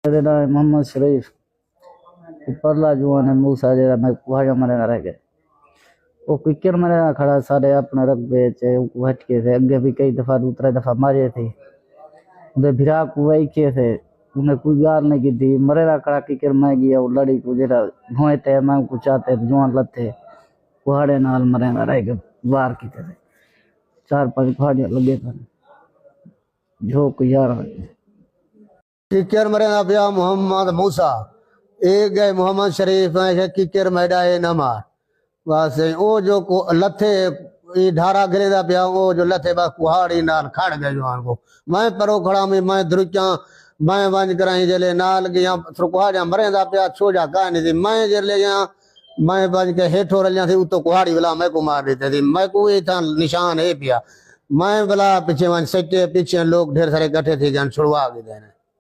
मेरा नाम है मोहम्मद शरीफ। परला जुआन है मूसा जेड़ा मैं कुहाड़ा मरे ना रह गए। वो किकर मरे ना खड़ा सारे अपने रकबे चे हटके थे। अगे भी कई दफा दूसरा दफा मारे थे। उधर भिरा कुआई के थे। उन्हें कोई गाल नहीं की थी। मरे ना खड़ा किकर मैं गया वो लड़ी को जेड़ा भोए थे मैं कुछ चाहते जुआन लते कुहाड़े नाल मरे ना रह गए। वार की थे 4-5 कुहाड़ियां लगे थे जो कोई यार किकर मरे ना पिया मोहम्मद मूसा एक गए मोहम्मद शरीफ किकर मैडा ए न मार बस ओ जो को लथे ढारा गिरेदा पिया ओ जो लथे बस कुहाड़ी नाल खड़ गए जुआन को मैं परो खड़ा में मैं द्रुचा मैं वंज कराई जले नाल गया कुहाड़िया मरेदा पिया छोजा का नहीं थी मैं जले गया मैं वंज के हेठो रलिया थी उतो कुहाड़ी वाला मैं को मार देते थी मैं को था निशान है पिया मैं बला पीछे वंज सच्चे पीछे लोग ढेर सारे इकट्ठे थे जान छुड़वा के देने